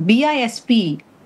BISP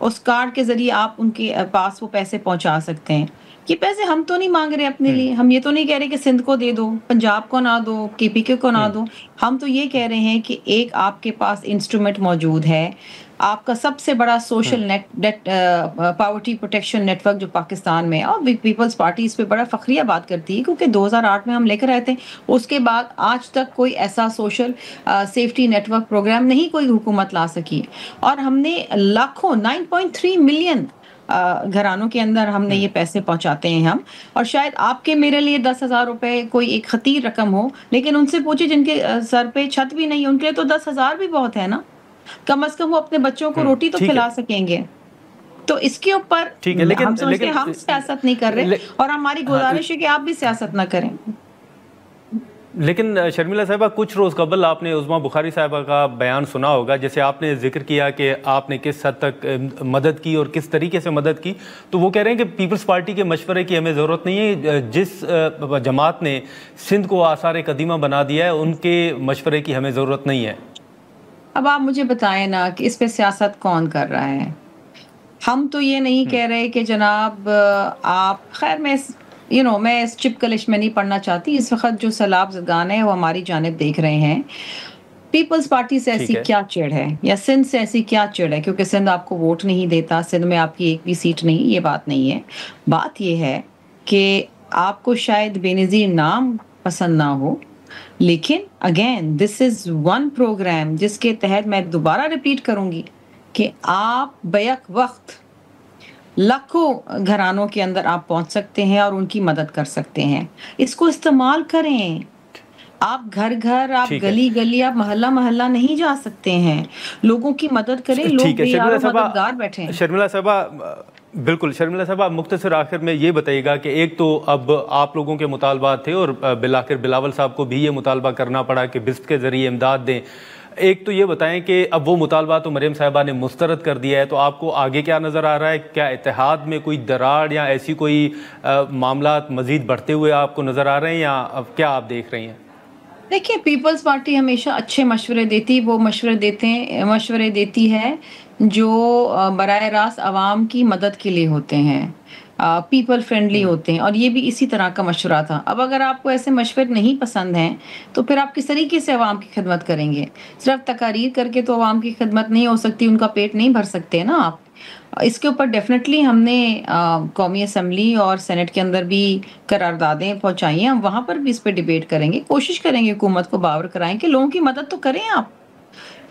اس card کے ذریعے آپ ان کے پاس وہ پیسے پہنچا سکتے ہیں. یہ پیسے ہم تو نہیں مانگ رہے اپنے لیے, ہم یہ تو نہیں کہہ رہے کہ سندھ کو دے دو, پنجاب کو نہ دو, کے پی کے کو نہ دو. ہم تو یہ کہہ رہے ہیں کہ ایک آپ کے پاس انسٹرومنٹ موجود ہے, آپ کا سب سے بڑا social net poverty protection network جو پاکستان میں, اور پیپلز پارٹی اس پہ بڑا فخریہ بات کرتی ہے کیونکہ 2008 میں ہم لے کر آئے تھے. اس کے بعد آج تک کوئی ایسا social safety network programme نہیں کوئی حکومت لا سکی, اور ہم نے لاکھوں 9.3 ملین گھرانوں کے اندر ہم نے یہ پیسے پہنچاتے ہیں ہم. اور شاید آپ کے میرے لیے 10,000 روپے کوئی ایک خطیر رقم ہو, لیکن ان سے پوچھے جن کے سر پہ چھت بھی نہیں, ان کے لیے تو 10,000 بھی بہت ہے نا. کم از کم وہ اپنے بچوں کو روٹی تو کھلا سکیں گے. تو اس کے اوپر ہم سوچتے ہیں ہم سیاست نہیں کر رہے, اور ہماری گزارش ہے کہ آپ بھی سیاست نہ کریں. لیکن شرمیلا صاحبہ, کچھ روز قبل آپ نے عظمیٰ بخاری صاحبہ کا بیان سنا ہوگا, جیسے آپ نے ذکر کیا کہ آپ نے کس حد تک مدد کی اور کس طریقے سے مدد کی. تو وہ کہہ رہے ہیں کہ پیپلز پارٹی کے مشورے کی ہمیں ضرورت نہیں ہے, جس جماعت نے سندھ کو آثار قدیمہ بنا دیا ہے ان کے مشورے کی ہمیں ضرورت نہیں ہے. اب آپ مجھے بتائیں نا کہ اس پہ سیاست کون کر رہا ہے. ہم تو یہ نہیں کہہ رہے کہ جناب آپ, خیر میں اس چپ کلش میں نہیں پڑھنا چاہتی. اس وقت جو سیلاب زدگان ہے وہ ہماری جانب دیکھ رہے ہیں. پیپلز پارٹی سے ایسی کیا چڑ ہے, یا سندھ سے ایسی کیا چڑ ہے, کیونکہ سندھ آپ کو ووٹ نہیں دیتا, سندھ میں آپ کی ایک بھی سیٹ نہیں, یہ بات نہیں ہے. بات یہ ہے کہ آپ کو شاید بے نظیر نام پسند نہ ہو, لیکن again this is one programme جس کے تحت میں دوبارہ ریپیٹ کروں گی کہ آپ بیک وقت لاکھوں گھرانوں کے اندر آپ پہنچ سکتے ہیں اور ان کی مدد کر سکتے ہیں. اس کو استعمال کریں. آپ گھر گھر, آپ گلی گلی, آپ محلہ محلہ نہیں جا سکتے ہیں. لوگوں کی مدد کریں, لوگ بے یار و مددگار بیٹھے ہیں. شرمیلا صاحبہ بالکل, شرمیلا صاحبہ مختصر آخر میں یہ بتائیے گا کہ ایک تو اب آپ لوگوں کے مطالبات تھے اور بالآخر بلاول صاحب کو بھی یہ مطالبہ کرنا پڑا کہ بسط کے ذریعے امداد دیں. ایک تو یہ بتائیں کہ اب وہ مطالبہ تو مریم صاحبہ نے مسترد کر دیا ہے, تو آپ کو آگے کیا نظر آ رہا ہے؟ کیا اتحاد میں کوئی دراڑ یا ایسی کوئی معاملات مزید بڑھتے ہوئے آپ کو نظر آ رہے ہیں, یا کیا آپ دیکھ رہی ہیں؟ دیکھیے, پیپلز پارٹی ہمیشہ اچھے مشورے دیتی, وہ مشورے دیتی ہے جو براہ راست عوام کی مدد کے لیے ہوتے ہیں, پیپل فرینڈلی ہوتے ہیں, اور یہ بھی اسی طرح کا مشورہ تھا. اب اگر آپ کو ایسے مشورے نہیں پسند ہیں تو پھر آپ کس طریقے سے عوام کی خدمت کریں گے؟ صرف تقاریر کر کے تو عوام کی خدمت نہیں ہو سکتی, ان کا پیٹ نہیں بھر سکتے نا آپ. اس کے اوپر ڈیفینیٹلی ہم نے قومی اسمبلی اور سینٹ کے اندر بھی قراردادیں پہنچائی ہیں, ہم وہاں پر بھی اس پہ ڈیبیٹ کریں گے, کوشش کریں گے حکومت کو باور کرائیں کہ لوگوں کی مدد تو کریں آپ.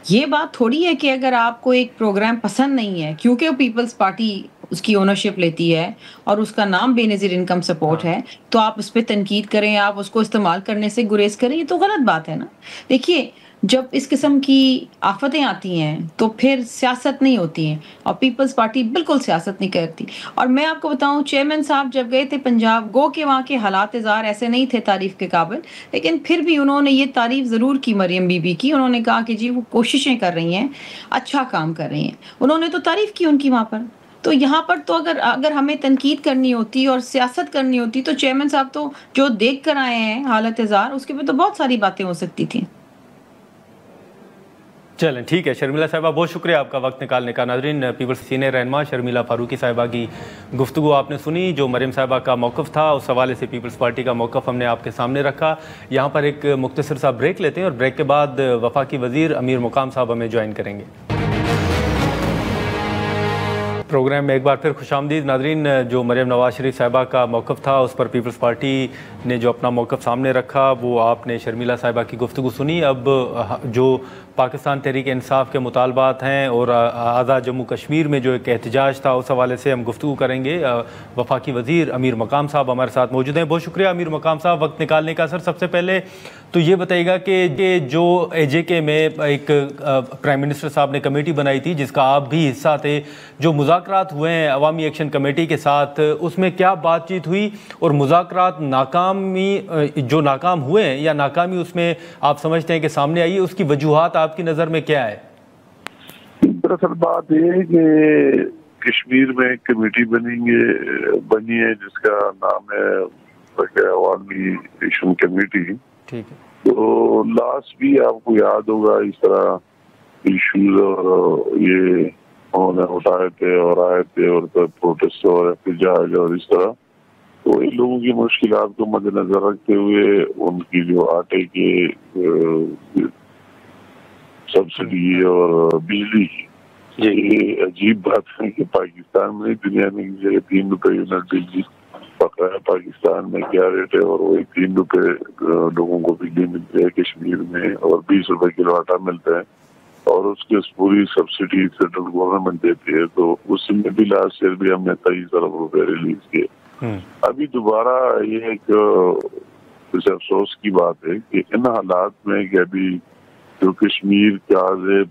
یہ بات تھوڑی ہے کہ اگر آپ کو ایک پروگرام پسند نہیں ہے کیونکہ پیپلز پارٹی اس کی اونرشپ لیتی ہے اور اس کا نام بے نظیر انکم سپورٹ ہے, تو آپ اس پہ تنقید کریں, آپ اس کو استعمال کرنے سے گریز کریں, یہ تو غلط بات ہے نا. دیکھیے, جب اس قسم کی آفتیں آتی ہیں تو پھر سیاست نہیں ہوتی ہیں, اور پیپلز پارٹی بالکل سیاست نہیں کرتی. اور میں آپ کو بتاؤں, چیئرمین صاحب جب گئے تھے پنجاب, گو کہ وہاں کے حالات ظاہر ایسے نہیں تھے تعریف کے قابل, لیکن پھر بھی انہوں نے یہ تعریف ضرور کی مریم بی بی کی. انہوں نے کہا کہ جی وہ کوششیں کر رہی ہیں, اچھا کام کر رہی ہیں, انہوں نے تو تعریف کی ان کی وہاں پر. تو یہاں پر تو اگر ہمیں تنقید کرنی ہوتی اور سیاست کرنی ہوتی تو چیئرمین صاحب تو جو دیکھ کر آئے ہیں حالت ظاہر, اس کے پہ تو بہت ساری باتیں ہو سکتی تھیں. چلیں ٹھیک ہے شرمیلا صاحبہ, بہت شکریہ آپ کا وقت نکالنے کا. ناظرین, پیپلز سینئر رہنما شرمیلا فاروقی صاحبہ کی گفتگو آپ نے سنی. جو مریم صاحبہ کا موقف تھا اس حوالے سے پیپلز پارٹی کا موقف ہم نے آپ کے سامنے رکھا. یہاں پر ایک مختصر سا بریک لیتے ہیں اور بریک کے بعد وفاقی وزیر امیر مقام صاحب ہمیں جوائن کریں گے. پروگرام میں ایک بار پھر خوش آمدید. ناظرین, جو مریم نواز شریف صاحبہ کا موقف تھا اس پر پیپلز پارٹی نے جو اپنا موقف سامنے رکھا وہ آپ نے شرمیلا صاحبہ کی گفتگو سنی. اب جو پاکستان تحریک انصاف کے مطالبات ہیں اور آزاد جموں کشمیر میں جو ایک احتجاج تھا اس حوالے سے ہم گفتگو کریں گے. وفاقی وزیر امیر مقام صاحب ہمارے ساتھ موجود ہیں. بہت شکریہ امیر مقام صاحب وقت نکالنے کا. سر, سب سے پہلے تو یہ بتائیے گا کہ جو اے جے کے میں ایک پرائم منسٹر صاحب نے کمیٹی بنائی تھی جس کا آپ بھی حصہ تھے, جو مذاکرات ہوئے ہیں عوامی ایکشن کمیٹی کے ساتھ, اس میں کیا بات چیت ہوئی اور مذاکرات جو ناکام ہوئے ہیں یا ناکامی اس میں آپ سمجھتے ہیں کہ سامنے آئی ہے, اس کی وجوہات آپ کی نظر میں کیا ہے؟ دراصل بات یہ ہے کہ کشمیر میں ایک کمیٹی بنی ہے جس کا نام ہے عوامی ایکشن کمیٹی. ٹھیک ہے. تو لاسٹ بھی آپ کو یاد ہوگا اس طرح ایشوز اور یہ انہوں نے اٹھائے تھے اور آئے تھے اور پروٹیسٹ اور احتجاج اور اس طرح، تو ان لوگوں کی مشکلات کو مد نظر رکھتے ہوئے ان کی جو آٹے کی سبسڈی اور بجلی کی، یہ عجیب بات ہے کہ پاکستان میں دنیا میں کسی جگہ 3 روپے یونٹ بجلی بقایا پاکستان میں کیا ریٹ ہے، اور وہی 3 روپے لوگوں کو بجلی ملتی ہے کشمیر میں، اور 20 روپے کلو آٹا ملتا ہے، اور اس کی پوری سبسڈی سینٹرل گورنمنٹ دیتی ہے۔ تو اس میں بھی لاسٹ ایئر بھی ہم نے 23 ارب روپے ریلیز کیے۔ ابھی دوبارہ یہ ایک افسوس کی بات ہے کہ ان حالات میں کہ ابھی جو کشمیر کا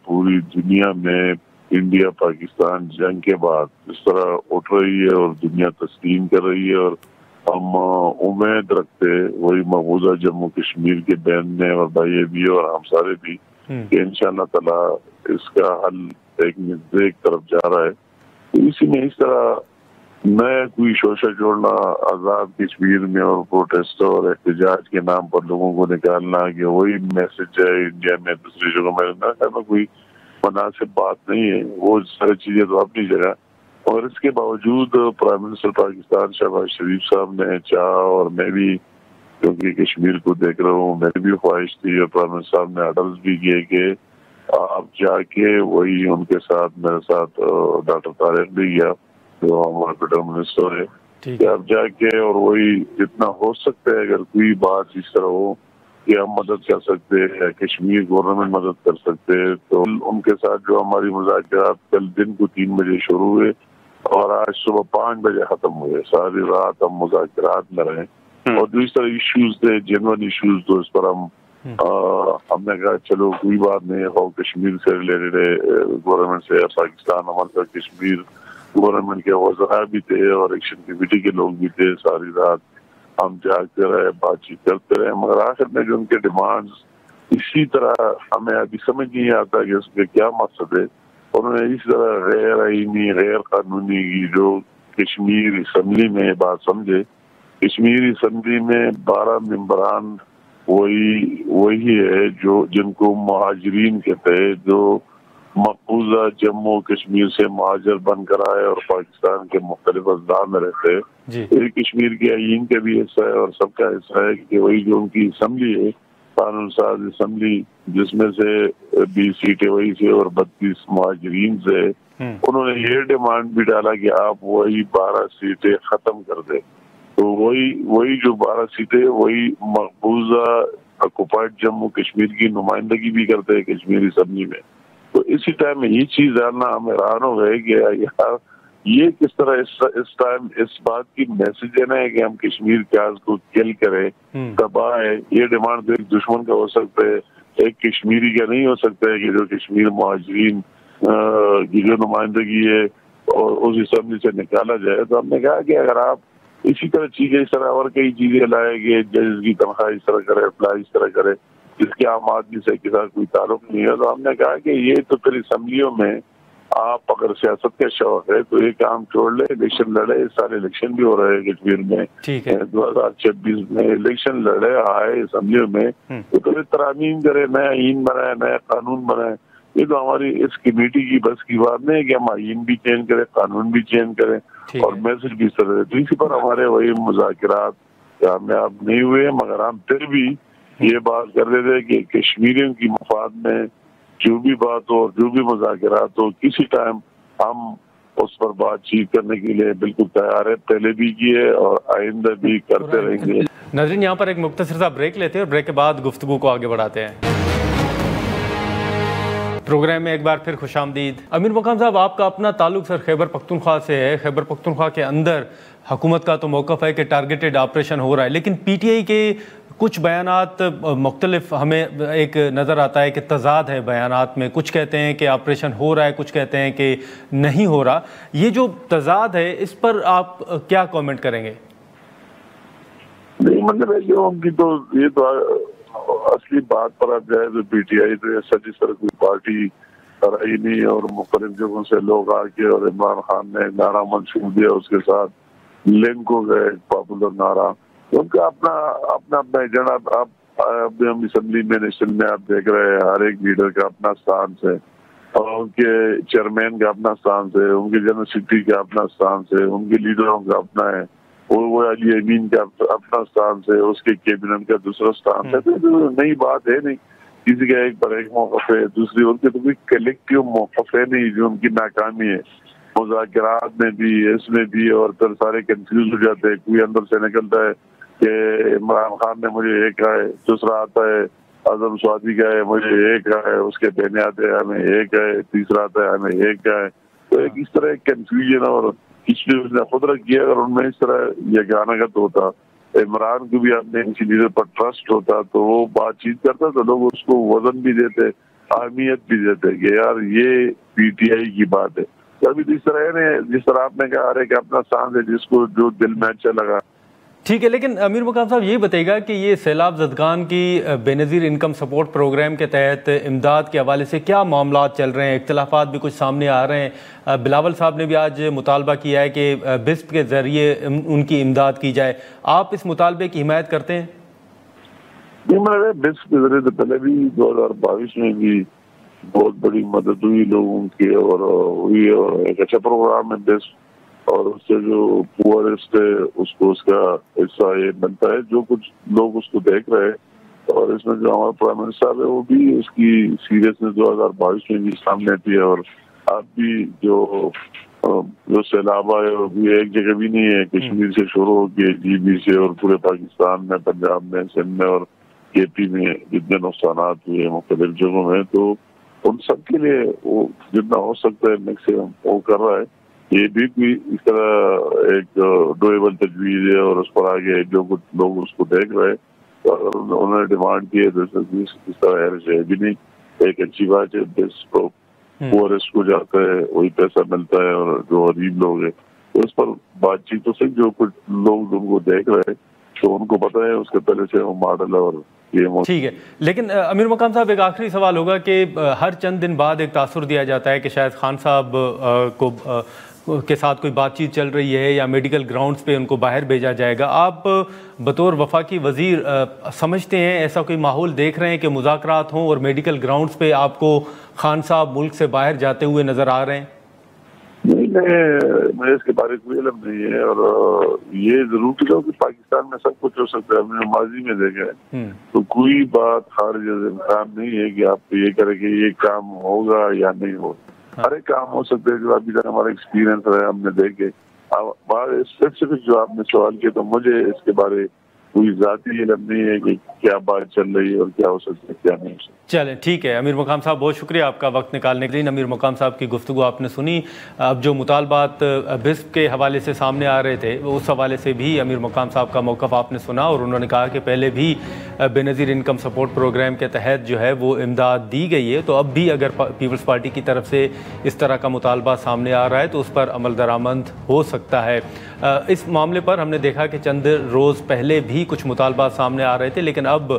پوری دنیا میں انڈیا پاکستان جنگ کے بعد اس طرح اٹھ رہی ہے اور دنیا تسلیم کر رہی ہے، اور ہم امید رکھتے وہی مقبوضہ جموں کشمیر کے بین میں اور بھائی بھی اور ہم سارے بھی کہ انشاءاللہ تعالی اس کا حل ایک نزدیک طرف جا رہا ہے۔ تو اسی میں اس طرح نیا کوئی شوشہ جوڑنا آزاد کشمیر میں اور پروٹیسٹ اور احتجاج کے نام پر لوگوں کو نکالنا کہ وہی میسج ہے انڈیا میں دوسری جگہوں میں کوئی مناسب بات نہیں ہے۔ وہ ساری چیزیں تو اپنی جگہ، اور اس کے باوجود پرائم منسٹر پاکستان شہباز شریف صاحب نے چاہا، اور میں بھی کیونکہ کشمیر کو دیکھ رہا ہوں، میری بھی خواہش تھی، اور پرائم منسٹر صاحب نے آرڈرز بھی کیے کہ آپ جا کے وہی ان کے ساتھ میرے ساتھ ڈاکٹر طارق بھی گیا جو ہمارا فیڈرل منسٹر ہے، کہ آپ جا کے اور وہی جتنا ہو سکتا ہے اگر کوئی بات اس طرح ہو کہ ہم مدد کر سکتے ہیں، کشمیر گورنمنٹ مدد کر سکتے ہیں، تو ان کے ساتھ جو ہماری مذاکرات کل دن کو 3 بجے شروع ہوئے اور آج صبح 5 بجے ختم ہوئے، ساری رات ہم مذاکرات میں رہے، اور جو اس طرح ایشوز تھے جنرل ایشوز تو اس پر ہم نے کہا چلو کوئی بات نہیں، ہو کشمیر سے ریلیٹڈ ہے گورنمنٹ سے، پاکستان ہمارا کشمیر گورنمنٹ کے وزراء بھی تھے اور ایکشن کمیٹی کے لوگ بھی تھے، ساری رات ہم جاگتے رہے، بات چیت کرتے رہے، مگر آخر میں جو ان کے ڈیمانڈز اسی طرح ہمیں ابھی سمجھ نہیں آتا کہ اس کے کیا مقصد ہے، انہوں نے اس طرح غیر آئینی غیر قانونی جو کشمیر اسمبلی میں بات سمجھے، کشمیر اسمبلی میں 12 ممبران وہی ہے جو جن کو مہاجرین کہتے ہیں، جو مقبوضہ جموں کشمیر سے مہاجر بن کر آئے اور پاکستان کے مختلف اضلاع میں رہتے ہیں۔ یہ کشمیر کے آئین کا بھی حصہ ہے اور سب کا حصہ ہے کہ وہی جو ان کی اسمبلی ہے، قانون ساز اسمبلی، جس میں سے 20 سیٹیں وہی سے اور 32 مہاجرین سے، انہوں نے یہ ڈیمانڈ بھی ڈالا کہ آپ وہی 12 سیٹیں ختم کر دیں۔ تو وہی جو 12 سیٹیں وہی مقبوضہ آکوپائڈ جموں کشمیر کی نمائندگی بھی کرتے ہیں کشمیر اسمبلی میں۔ تو اسی ٹائم میں یہ چیز جاننا ہم حیران ہو گئے کہ یار یہ کس طرح اس ٹائم اس بات کی میسج دینا ہے کہ ہم کشمیر کے آج کو کل کریں، تباہ ہے۔ یہ ڈیمانڈ ایک دشمن کا ہو سکتا ہے، ایک کشمیری کا نہیں ہو سکتا ہے کہ جو کشمیر مہاجرین کی جو نمائندگی ہے اور اس اسمبلی سے نکالا جائے۔ تو ہم نے کہا کہ اگر آپ اسی طرح چیزیں اس طرح اور کئی چیزیں لائے گے، ججز کی تنخواہ اس طرح کرے، اپلائی اس طرح کرے، جس کے عام آدمی سے کے ساتھ کوئی تعلق نہیں ہے، تو ہم نے کہا کہ یہ تو پھر اسمبلیوں میں آپ اگر سیاست کا شوق ہے تو یہ کام چھوڑ لے، الیکشن لڑے، سارے الیکشن بھی ہو رہے ہیں کشمیر میں، 2026 میں الیکشن لڑے آئے اسمبلیوں میں، تو پھر ترامیم کرے، نیا آئین بنائے، نیا قانون بنائے۔ یہ تو ہماری اس کمیٹی کی بس کی بات نہیں ہے کہ ہم آئین بھی چینج کریں، قانون بھی چینج کریں اور میسج بھی اس طرح۔ تو اسی پر ہمارے وہی مذاکرات کامیاب نہیں ہوئے، مگر ہم پھر بھی یہ بات کر رہے تھے کہ کشمیریوں کی مفاد میں جو بھی بات ہو، جو بھی مذاکرات ہو، کسی ٹائم ہم اس پر بات چیت کرنے کے لیے بالکل تیار ہے، پہلے بھی کیے اور آئندہ بھی کرتے رہیں گے۔ ناظرین یہاں پر ایک مختصر سا بریک لیتے ہیں اور بریک کے بعد گفتگو کو آگے بڑھاتے ہیں۔ پروگرام میں ایک بار پھر خوش آمدید۔ امیر مقام صاحب، آپ کا اپنا تعلق سر خیبر پختونخوا سے ہے۔ خیبر پختونخوا کے اندر حکومت کا تو موقف ہے کہ ٹارگیٹڈ آپریشن ہو رہا ہے، لیکن پی ٹی آئی کے کچھ بیانات مختلف ہمیں ایک نظر آتا ہے کہ تضاد ہے بیانات میں، کچھ کہتے ہیں کہ آپریشن ہو رہا ہے، کچھ کہتے ہیں کہ نہیں ہو رہا۔ یہ جو تضاد ہے اس پر آپ کیا کومنٹ کریں گے؟ نہیں مطلب ہے جو ان کی تو یہ تو اصلی بات پر آپ جائے تو پی ٹی آئی تو ایسا جس طرح کوئی پارٹی رہی نہیں، اور مختلف جگہوں سے لوگ آ کے اور عمران خان نے نعرہ منشور دیا، اس کے ساتھ لنک ہو گئے پاپولر نعرہ، ان کا اپنا ایجنڈا۔ آپ اسمبلی میں نیشنل میں آپ دیکھ رہے ہیں ہر ایک لیڈر کا اپنا سٹانس ہے، اور ان کے چیئرمین کا اپنا اسٹانس ہے، ان کے جنرل سیکرٹری کا اپنا اسٹانس ہے، ان کے لیڈروں کا اپنا ہے، وہ علی امین کا اپنا اسٹانس ہے، اس کے کیبنٹ کا دوسرا اسٹانس ہے. تو نئی بات ہے نہیں، کسی کا ایک پر ایک موقف ہے، دوسری ان کے تو کوئی کلیکٹیو موقف ہے نہیں جو ان کی ناکامی ہے. مذاکرات میں بھی، اس میں بھی، اور پھر سارے کنفیوز ہو جاتے ہیں. کوئی اندر سے نکلتا ہے کہ عمران خان نے مجھے یہ کہا ہے، دوسرا آتا ہے اعظم سعودی کا ہے مجھے یہ کہا ہے، اس کے بہنے آتے ہیں ہمیں یہ کہا ہے، تیسرا آتا ہے ہمیں یہ کہا ہے. تو ایک اس طرح کنفیوژن اور کچھ بھی اس نے خود رکھی. اگر ان میں اس طرح یہ گانگت ہوتا، عمران کو بھی اپنے کسی لیڈر پر ٹرسٹ ہوتا تو وہ بات چیت کرتا تو لوگ اس کو وزن بھی دیتے، اہمیت بھی دیتے کہ یار یہ پی ٹی آئی کی بات ہے. ابھی تو اس طرح ہے جس طرح آپ نے کہا کہ اپنا سانس ہے جس کو جو دل میں اچھا لگا. ٹھیک ہے، لیکن امیر مقام صاحب یہ بتائیے گا کہ یہ سیلاب زدگان کی بے نظیر انکم سپورٹ پروگرام کے تحت امداد کے حوالے سے کیا معاملات چل رہے ہیں؟ اختلافات بھی کچھ سامنے آ رہے ہیں. بلاول صاحب نے بھی آج مطالبہ کیا ہے کہ بسپ کے ذریعے ان کی امداد کی جائے. آپ اس مطالبے کی حمایت کرتے ہیں؟ بسپ کے ذریعے تو پہلے بھی 2022 میں بھی بہت بڑی مدد ہوئی لوگوں کی، اور ہوئی، اور ایک اچھا پروگرام ہے بسپ. اور اس سے جو پورسٹ ہے اس کو اس کا حصہ یہ بنتا ہے. جو کچھ لوگ اس کو دیکھ رہے ہیں، اور اس میں جو ہمارا پرائم منسٹر صاحب ہے وہ بھی اس کی سیریسنس 2022 میں بھی سامنے آتی ہے. اور اب بھی جو سیلاب آئے وہ بھی ایک جگہ بھی نہیں ہے، کشمیر سے شروع ہو کے جی بی سے اور پورے پاکستان میں، پنجاب میں، سندھ میں اور کے پی میں جتنے نقصانات ہوئے مختلف جگہوں میں، تو ان سب کے لیے وہ جتنا ہو سکتا ہے میکسیمم وہ کر رہا ہے. یہ بھی اس طرح ایک ڈویبل تجویز ہے، اور اس پر آگے جو کچھ لوگ اس کو دیکھ رہے ہیں اور انہوں نے ڈیمانڈ کی ہے تو اس طرح ہے بھی نہیں. ایک اچھی بات ہے، پورسٹ کو جاتا ہے وہی پیسہ ملتا ہے، اور جو غریب لوگ ہیں تو اس پر بات چیت تو صحیح. جو کچھ لوگ ان کو دیکھ رہے ہیں تو ان کو پتہ ہے اس کے پہلے سے وہ ماڈل ہے. اور ٹھیک ہے، لیکن امیر مقام صاحب ایک آخری سوال ہوگا کہ ہر چند دن بعد ایک تاثر دیا جاتا ہے کہ شاید خان صاحب کے ساتھ کوئی بات چیت چل رہی ہے یا میڈیکل گراؤنڈز پہ ان کو باہر بھیجا جائے گا. آپ بطور وفاقی وزیر سمجھتے ہیں ایسا کوئی ماحول دیکھ رہے ہیں کہ مذاکرات ہوں اور میڈیکل گراؤنڈز پہ آپ کو خان صاحب ملک سے باہر جاتے ہوئے نظر آ رہے ہیں؟ نہیں، مجھے اس کے بارے میں کوئی علم نہیں ہے. اور یہ ضرور کہ پاکستان میں سب کچھ ہو سکتا ہے، ہم نے ماضی میں دیکھا ہے. تو کوئی بات خارج امکان نہیں ہے کہ آپ یہ کریں کہ یہ کام ہوگا یا نہیں ہوگا. ہر ایک کام ہو سکتا ہے جو ابھی تک ہمارا ایکسپیرینس ہے ہم نے دیکھے. اسپیسیفک جو آپ نے سوال کیا تو مجھے اس کے بارے کوئی ذاتی علم نہیں ہے کہ کیا بات چل رہی ہے اور کیا ہو سکتا ہے کیا نہیں ہو سکتا. چلیں ٹھیک ہے امیر مقام صاحب، بہت شکریہ آپ کا وقت نکالنے کے لیے. امیر مقام صاحب کی گفتگو آپ نے سنی. اب جو مطالبات بسپ کے حوالے سے سامنے آ رہے تھے اس حوالے سے بھی امیر مقام صاحب کا موقف آپ نے سنا، اور انہوں نے کہا کہ پہلے بھی بے نظیر انکم سپورٹ پروگرام کے تحت جو ہے وہ امداد دی گئی ہے، تو اب بھی اگر پیپلز پارٹی کی طرف سے اس طرح کا مطالبہ سامنے آ رہا ہے تو اس پر عمل درآمد ہو سکتا ہے. اس معاملے پر ہم نے دیکھا کہ چند روز پہلے بھی کچھ مطالبات سامنے آ رہے تھے، لیکن اب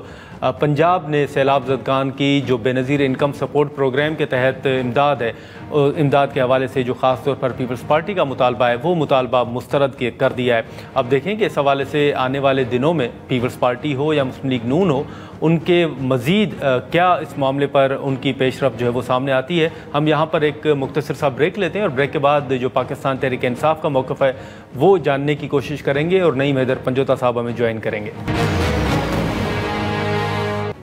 پنجاب نے سیلاب زدگان کی جو بے نظیر انکم سپورٹ پروگرام کے تحت امداد ہے، امداد کے حوالے سے جو خاص طور پر پیپلز پارٹی کا مطالبہ ہے وہ مطالبہ مسترد کر دیا ہے. اب دیکھیں کہ اس حوالے سے آنے والے دنوں میں پیپلز پارٹی ہو یا مسلم لیگ نون ہو، ان کے مزید کیا اس معاملے پر ان کی پیش رفت جو ہے وہ سامنے آتی ہے. ہم یہاں پر ایک مختصر سا بریک لیتے ہیں، اور بریک کے بعد جو پاکستان تحریک انصاف کا موقف ہے وہ جاننے کی کوشش کریں گے، اور نعیم حیدر پنجوتا صاحب ہمیں جوائن کریں گے.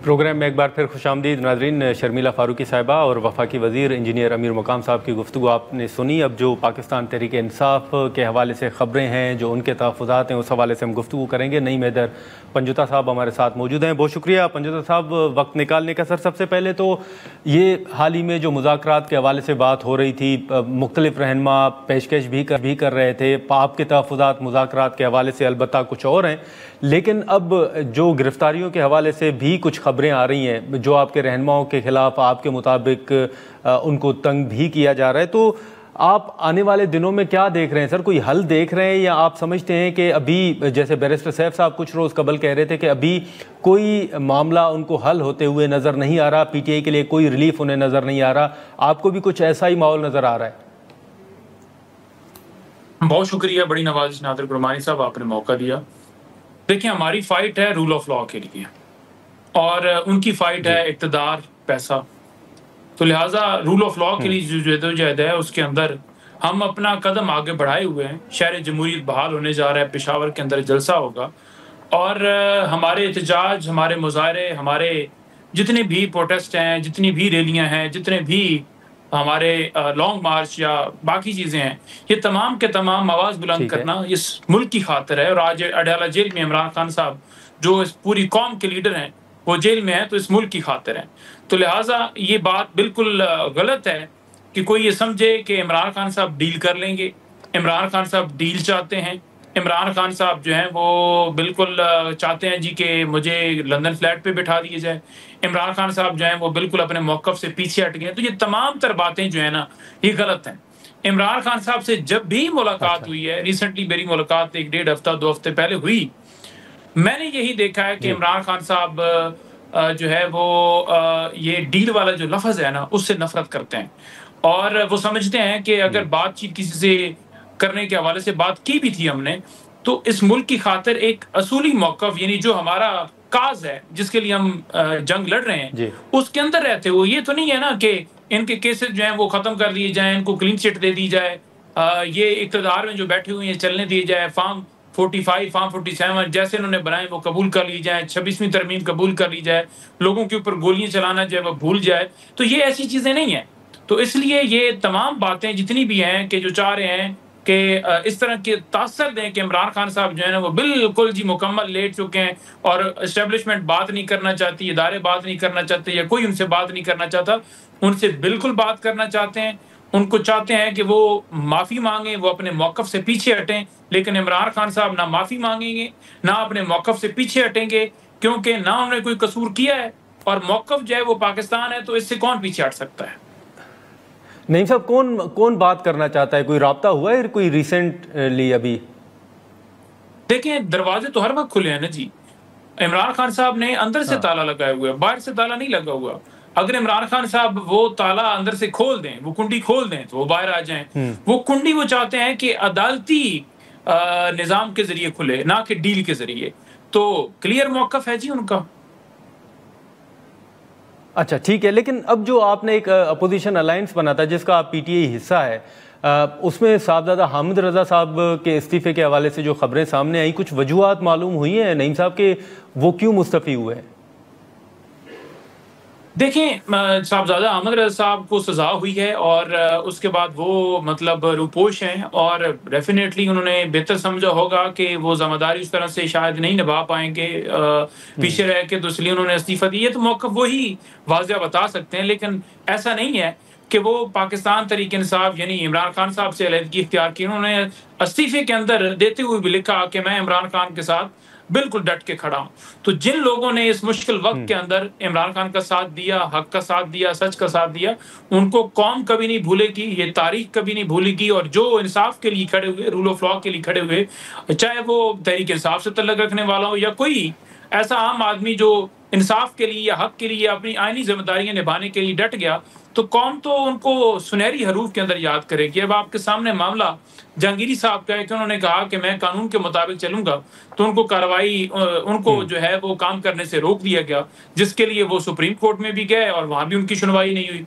پروگرام میں ایک بار پھر خوش آمدید ناظرین. شرمیلا فاروقی صاحبہ اور وفاقی وزیر انجینئر امیر مقام صاحب کی گفتگو آپ نے سنی. اب جو پاکستان تحریک انصاف کے حوالے سے خبریں ہیں، جو ان کے تحفظات ہیں، اس حوالے سے ہم گفتگو کریں گے. نعیم حیدر پنجوتا صاحب ہمارے ساتھ موجود ہیں. بہت شکریہ پنجوتا صاحب وقت نکالنے کا. سب سے پہلے تو یہ حال ہی میں جو مذاکرات کے حوالے سے بات ہو رہی تھی، مختلف رہنما پیشکش بھی کر رہے تھے. آپ کے تحفظات مذاکرات کے حوالے سے البتہ کچھ اور ہیں، لیکن اب جو گرفتاریوں کے حوالے سے بھی کچھ خبریں آ رہی ہیں جو آپ کے رہنماؤں کے خلاف آپ کے مطابق ان کو تنگ بھی کیا جا رہا ہے، تو آپ آنے والے دنوں میں کیا دیکھ رہے ہیں سر؟ کوئی حل دیکھ رہے ہیں، یا آپ سمجھتے ہیں کہ ابھی جیسے بیرسٹر سیف صاحب کچھ روز قبل کہہ رہے تھے کہ ابھی کوئی معاملہ ان کو حل ہوتے ہوئے نظر نہیں آ رہا، پی ٹی آئی کے لیے کوئی ریلیف انہیں نظر نہیں آ رہا، آپ کو بھی کچھ ایسا ہی ماحول نظر آ رہا ہے؟ بہت شکریہ، بڑی نوازش نادر گرمانی صاحب، آپ نے موقع دیا. دیکھیں، ہماری فائٹ ہے رول آف لا کے لیے، اور ان کی فائٹ ہے اقتدار، پیسہ. تو لہٰذا رول آف لا کے لیے جو جدوجہد ہے اس کے اندر ہم اپنا قدم آگے بڑھائے ہوئے ہیں. شہر جمہوریت بحال ہونے جا رہا ہے, پشاور کے اندر جلسہ ہوگا, اور ہمارے احتجاج, ہمارے مظاہرے, ہمارے جتنے بھی پروٹیسٹ ہیں, جتنی بھی ریلیاں ہیں, جتنے بھی ہمارے لانگ مارچ یا باقی چیزیں ہیں, یہ تمام کے تمام آواز بلند کرنا اس ملک کی خاطر ہے. اور آج اڈیالہ جیل میں عمران خان صاحب جو اس پوری قوم کے لیڈر ہیں وہ جیل میں ہیں, تو اس ملک کی خاطر ہیں. تو لہٰذا یہ بات بالکل غلط ہے کہ کوئی یہ سمجھے کہ عمران خان صاحب ڈیل کر لیں گے. عمران خان صاحب ڈیل چاہتے ہیں. عمران خان صاحب جو ہیں وہ بالکل چاہتے ہیں جی کہ مجھے لندن فلیٹ پہ بٹھا دیے جائے. عمران خان صاحب جو ہیں وہ بالکل اپنے موقف سے پیچھے ہٹ گئے. تو یہ تمام تر باتیں جو ہیں نا یہ غلط ہیں. عمران خان صاحب سے جب بھی ملاقات ہوئی ہے, ریسنٹلی میری ملاقات 1-1.5 ہفتہ 2 ہفتے پہلے ہوئی, میں نے یہی دیکھا ہے کہ عمران خان صاحب جو ہے وہ یہ ڈیل والا جو لفظ ہے نا اس سے نفرت کرتے ہیں, اور وہ سمجھتے ہیں کہ اگر بات چیت کسی سے کرنے کے حوالے سے بات کی بھی تھی ہم نے, تو اس ملک کی خاطر ایک اصولی موقف, یعنی جو ہمارا کاز ہے جس کے لیے ہم جنگ لڑ رہے ہیں, اس کے اندر رہتے ہوئے یہ تو نہیں ہے نا کہ ان کے کیسز جو ہیں وہ ختم کر دیے جائیں, ان کو کلین چٹ دے دی جائے, یہ اقتدار میں جو بیٹھے ہوئے ہیں چلنے دیے جائے, فارم 45 فارم 47 جیسے انہوں نے بنائے وہ قبول کر لی جائیں, 26ویں ترمیم قبول کر لی جائے, لوگوں کے اوپر گولیاں چلانا جو ہے وہ بھول جائے. تو یہ ایسی چیزیں نہیں ہیں. تو اس لیے یہ تمام باتیں جتنی بھی ہیں کہ جو چاہ رہے ہیں کہ اس طرح کے تاثر دیں کہ عمران خان صاحب جو ہے نا وہ بالکل جی مکمل لیٹ چکے ہیں, اور اسٹیبلشمنٹ بات نہیں کرنا چاہتی, ادارے بات نہیں کرنا چاہتے, یا کوئی ان سے بات نہیں کرنا چاہتا. ان سے بالکل بات کرنا چاہتے ہیں. ان کو چاہتے ہیں کہ وہ معافی مانگیں, وہ اپنے موقف سے پیچھے ہٹیں. لیکن عمران خان صاحب نہ معافی مانگیں گے, نہ اپنے موقف سے پیچھے ہٹیں گے, کیونکہ نہ انہوں نے کوئی قصور کیا ہے, اور موقف جو ہے وہ پاکستان ہے, تو اس سے کون پیچھے ہٹ سکتا ہے. نعیم صاحب کون بات کرنا چاہتا ہے؟ کوئی رابطہ ہوا ہے کوئی ریسنٹلی ابھی؟ دیکھیں دروازے تو ہر وقت کھلے ہیں نا جی. عمران خان صاحب نے اندر سے تالا لگایا ہوا ہے, باہر سے تالا نہیں لگا ہوا. اگر عمران خان صاحب وہ تالا اندر سے کھول دیں, وہ کنڈی کھول دیں, تو وہ باہر آ جائیں. وہ کنڈی وہ چاہتے ہیں کہ عدالتی نظام کے ذریعے کھلے, نہ کہ ڈیل کے ذریعے. تو کلیئر موقف ہے جی ان کا. اچھا ٹھیک ہے, لیکن اب جو آپ نے ایک اپوزیشن الائنس بنا تھا جس کا آپ پی ٹی آئی حصہ ہے, اس میں صاحبزادہ حامد رضا صاحب کے استعفے کے حوالے سے جو خبریں سامنے آئیں, کچھ وجوہات معلوم ہوئی ہیں نعیم صاحب کہ وہ کیوں مستعفی ہوئے ہیں؟ دیکھیں صاحبزادہ حامد رضا صاحب کو سزا ہوئی ہے, اور اس کے بعد وہ مطلب روپوش ہیں, اور ڈیفینیٹلی انہوں نے بہتر سمجھا ہوگا کہ وہ ذمہ داری اس طرح سے شاید نہیں نبھا پائیں گے پیچھے رہ کے, تو اس لیے انہوں نے استعفیٰ دی ہے. تو موقف وہی واضح بتا سکتے ہیں, لیکن ایسا نہیں ہے کہ وہ پاکستان تحریک انصاف یعنی عمران خان صاحب سے علیحدگی اختیار کی. انہوں نے استعفے کے اندر دیتے ہوئے بھی لکھا کہ میں عمران خان کے ساتھ بالکل ڈٹ کے کھڑا ہوں. تو جن لوگوں نے اس مشکل وقت کے اندر عمران خان کا ساتھ دیا, حق کا ساتھ دیا, سچ کا ساتھ دیا, ان کو قوم کبھی نہیں بھولے گی, یہ تاریخ کبھی نہیں بھولے گی. اور جو انصاف کے لیے کھڑے ہوئے, رول آف لا کے لیے کھڑے ہوئے, چاہے وہ تحریک انصاف سے تعلق رکھنے والا ہو یا کوئی ایسا عام آدمی جو انصاف کے لیے یا حق کے لیے اپنی آئینی ذمہ داریاں نبھانے کے لیے ڈٹ گیا, تو قوم تو ان کو سنہری حروف کے اندر یاد کرے گی. اب آپ کے سامنے معاملہ جہانگیری صاحب کا ہے کہ انہوں نے کہا کہ میں قانون کے مطابق چلوں گا, تو ان کو کارروائی, ان کو جو ہے وہ کام کرنے سے روک دیا گیا, جس کے لیے وہ سپریم کورٹ میں بھی گئے اور وہاں بھی ان کی سنوائی نہیں ہوئی.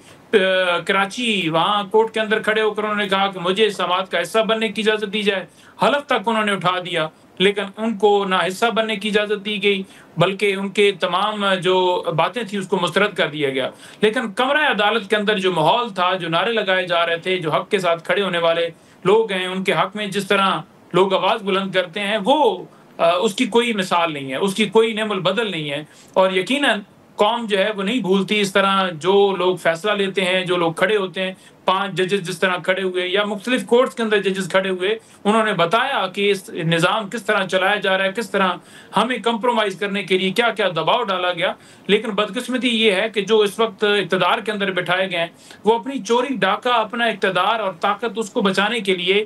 کراچی وہاں کورٹ کے اندر کھڑے ہو کر انہوں نے کہا کہ مجھے سماعت کا حصہ بننے کی اجازت دی جائے. حلف تک انہوں نے اٹھا دیا, لیکن ان کو نہ حصہ بننے کی اجازت دی گئی, بلکہ ان کے تمام جو باتیں تھیں اس کو مسترد کر دیا گیا. لیکن کمرہ عدالت کے اندر جو ماحول تھا, جو نعرے لگائے جا رہے تھے, جو حق کے ساتھ کھڑے ہونے والے لوگ ہیں, ان کے حق میں جس طرح لوگ آواز بلند کرتے ہیں, وہ اس کی کوئی مثال نہیں ہے, اس کی کوئی نعم البدل نہیں ہے. اور یقیناً قوم جو ہے وہ نہیں بھولتی اس طرح جو لوگ فیصلہ لیتے ہیں, جو لوگ کھڑے ہوتے ہیں, 5 ججز جس طرح کھڑے ہوئے یا مختلف کورٹس کے اندر ججز کھڑے ہوئے, انہوں نے بتایا کہ اس نظام کس طرح چلایا جا رہا ہے, کس طرح ہمیں کمپرومائز کرنے کے لیے کیا کیا دباؤ ڈالا گیا. لیکن بدقسمتی یہ ہے کہ جو اس وقت اقتدار کے اندر بٹھائے گئے ہیں, وہ اپنی چوری ڈاکہ, اپنا اقتدار اور طاقت اس کو بچانے کے لیے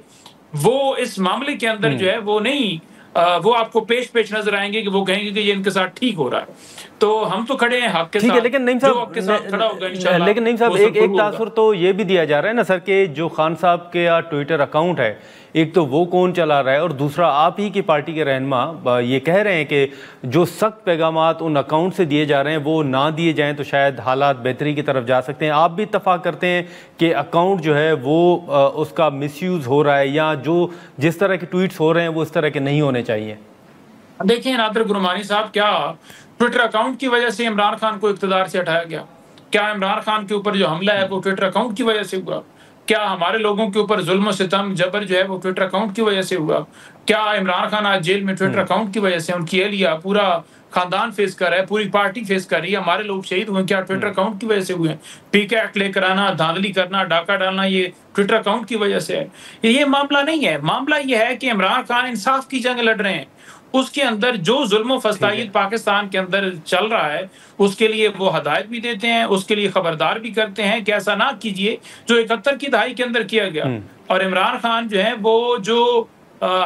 وہ اس معاملے کے اندر جو ہے وہ نہیں, وہ آپ کو پیش نظر آئیں گے کہ وہ کہیں گے کہ یہ ان کے ساتھ ٹھیک ہو رہا ہے. تو ہم تو کھڑے ہیں حق کے ساتھ, لیکن نعیم صاحب, لیکن نعیم صاحب ایک تاثر تو یہ بھی دیا جا رہا ہے نا سر کہ جو خان صاحب کے ٹویٹر اکاؤنٹ ہے ایک تو وہ کون چلا رہا ہے، اور دوسرا آپ ہی کی پارٹی کے رہنما یہ کہہ رہے ہیں کہ جو سخت پیغامات ان اکاؤنٹ سے دیے جا رہے ہیں وہ نہ دیے جائیں تو شاید حالات بہتری کی طرف جا سکتے ہیں۔ آپ بھی اتفاق کرتے ہیں کہ اکاؤنٹ جو ہے وہ اس کا مس یوز ہو رہا ہے، یا جس طرح کے ٹویٹس ہو رہے ہیں وہ اس طرح کے نہیں ہونے چاہیے؟ دیکھیں نادر گرمانی صاحب، کیا ٹویٹر اکاؤنٹ کی وجہ سے عمران خان کو اقتدار سے ہٹایا گیا؟ کیا عمران خان کے اوپر جو حملہ ہے وہ ٹویٹر اکاؤنٹ کی وجہ سے ہوا؟ کیا ہمارے لوگوں کے اوپر ظلم و ستم جبر جو ہے وہ ٹویٹر اکاؤنٹ کی وجہ سے ہوا؟ کیا عمران خان آج جیل میں ٹویٹر اکاؤنٹ کی وجہ سے؟ ان کی اہلیہ، پورا خاندان فیس کر رہا ہے، پوری پارٹی فیس کر رہی ہے، ہمارے لوگ شہید ہوئے، کیا ٹویٹر اکاؤنٹ کی وجہ سے ہوئے ہیں؟ پی کے ایکٹ لے کر آنا، دھاندلی کرنا، ڈاکہ ڈالنا، یہ ٹویٹر اکاؤنٹ کی وجہ سے ہے؟ یہ معاملہ نہیں ہے۔ معاملہ یہ ہے کہ عمران خان انصاف کی جنگ لڑ رہے ہیں۔ اس کے اندر جو ظلم و فسادیت پاکستان کے اندر چل رہا ہے اس کے لیے وہ ہدایت بھی دیتے ہیں، اس کے لیے خبردار بھی کرتے ہیں کہ ایسا نہ کیجئے جو 71 کی دہائی کے اندر کیا گیا۔ اور عمران خان جو ہے وہ جو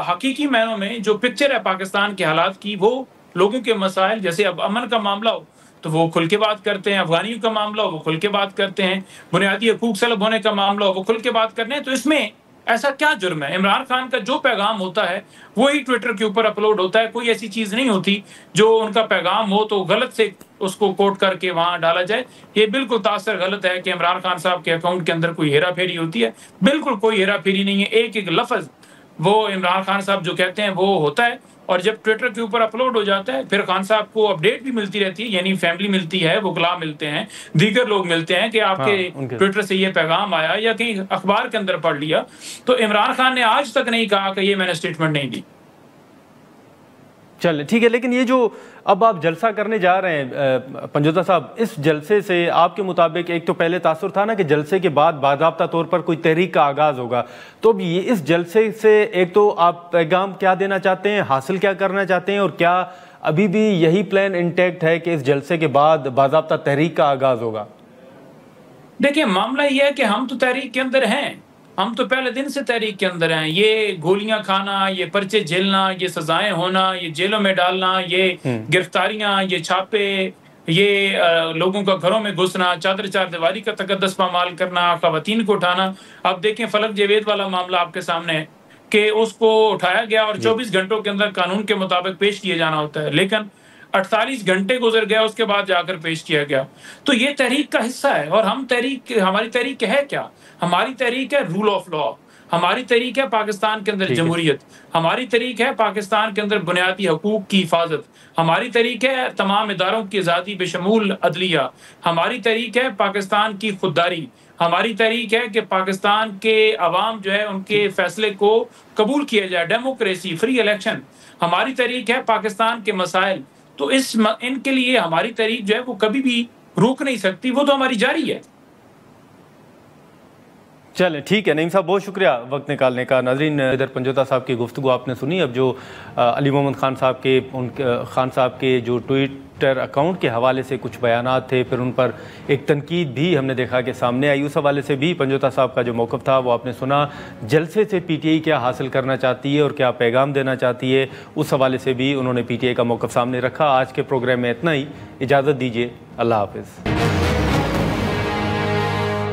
حقیقی معنوں میں جو پکچر ہے پاکستان کے حالات کی، وہ لوگوں کے مسائل، جیسے اب امن کا معاملہ ہو تو وہ کھل کے بات کرتے ہیں، افغانیوں کا معاملہ ہو وہ کھل کے بات کرتے ہیں، بنیادی حقوق سلب ہونے کا معاملہ ہو وہ کھل کے بات کرتے ہیں۔ تو اس میں ایسا کیا جرم ہے؟ عمران خان کا جو پیغام ہوتا ہے وہی ٹویٹر کے اوپر اپلوڈ ہوتا ہے۔ کوئی ایسی چیز نہیں ہوتی جو ان کا پیغام ہو تو غلط سے اس کو کوٹ کر کے وہاں ڈالا جائے۔ یہ بالکل تاثر غلط ہے کہ عمران خان صاحب کے اکاؤنٹ کے اندر کوئی ہیرا پھیری ہوتی ہے۔ بالکل کوئی ہیرا پھیری نہیں ہے، ایک ایک لفظ وہ عمران خان صاحب جو کہتے ہیں وہ ہوتا ہے، اور جب ٹویٹر کے اوپر اپلوڈ ہو جاتا ہے پھر خان صاحب کو اپڈیٹ بھی ملتی رہتی ہے، یعنی فیملی ملتی ہے، وکلاء ملتے ہیں، دیگر لوگ ملتے ہیں کہ آپ کے ٹویٹر سے یہ پیغام آیا یا کہیں اخبار کے اندر پڑھ لیا۔ تو عمران خان نے آج تک نہیں کہا کہ یہ میں نے اسٹیٹمنٹ نہیں دی۔ چلے ٹھیک ہے، لیکن یہ جو اب آپ جلسہ کرنے جا رہے ہیں پنجوتا صاحب، اس جلسے سے آپ کے مطابق ایک تو پہلے تاثر تھا نا کہ جلسے کے بعد باضابطہ طور پر کوئی تحریک کا آغاز ہوگا، تو اب یہ اس جلسے سے ایک تو آپ پیغام کیا دینا چاہتے ہیں، حاصل کیا کرنا چاہتے ہیں، اور کیا ابھی بھی یہی پلان انٹیکٹ ہے کہ اس جلسے کے بعد باضابطہ تحریک کا آغاز ہوگا؟ دیکھیں معاملہ یہ ہے کہ ہم تو تحریک کے اندر ہیں، ہم تو پہلے دن سے تحریک کے اندر ہیں۔ یہ گولیاں کھانا، یہ پرچے جھیلنا، یہ سزائیں ہونا، یہ جیلوں میں ڈالنا، یہ گرفتاریاں، یہ چھاپے، یہ لوگوں کا گھروں میں گھسنا، چادر چار دیواری کا تقدس پامال کرنا، خواتین کو اٹھانا۔ اب دیکھیں فلک جاوید والا معاملہ آپ کے سامنے ہے کہ اس کو اٹھایا گیا اور 24 گھنٹوں کے اندر قانون کے مطابق پیش کیے جانا ہوتا ہے، لیکن 48 گھنٹے گزر گیا اس کے بعد جا کر پیش کیا گیا۔ تو یہ تحریک کا حصہ ہے، اور ہماری تحریک ہے کیا؟ ہماری تحریک ہے رول آف لا، ہماری تحریک ہے پاکستان کے اندر جمہوریت، ہماری تحریک ہے پاکستان کے اندر بنیادی حقوق کی حفاظت، ہماری تحریک ہے تمام اداروں کی آزادی بشمول عدلیہ، ہماری تحریک ہے پاکستان کی خودداری، ہماری تحریک ہے کہ پاکستان کے عوام جو ہے ان کے فیصلے کو قبول کیا جائے، ڈیموکریسی، فری الیکشن، ہماری تحریک ہے پاکستان کے مسائل۔ تو ان کے لیے ہماری تحریک جو ہے وہ کبھی بھی روک نہیں سکتی، وہ تو ہماری جاری ہے۔ چلیں ٹھیک ہے نعیم صاحب، بہت شکریہ وقت نکالنے کا۔ ناظرین، ادھر پنجوتا صاحب کی گفتگو آپ نے سنی۔ اب جو علی محمد خان صاحب کے جو ٹویٹر اکاؤنٹ کے حوالے سے کچھ بیانات تھے، پھر ان پر ایک تنقید بھی ہم نے دیکھا کہ سامنے آئی، اس حوالے سے بھی پنجوتا صاحب کا جو موقف تھا وہ آپ نے سنا۔ جلسے سے پی ٹی آئی کیا حاصل کرنا چاہتی ہے اور کیا پیغام دینا چاہتی ہے، اس حوالے سے بھی انہوں نے پی ٹی آئی کا موقف سامنے رکھا۔ آج کے پروگرام میں اتنا ہی، اجازت دیجیے، اللہ حافظ۔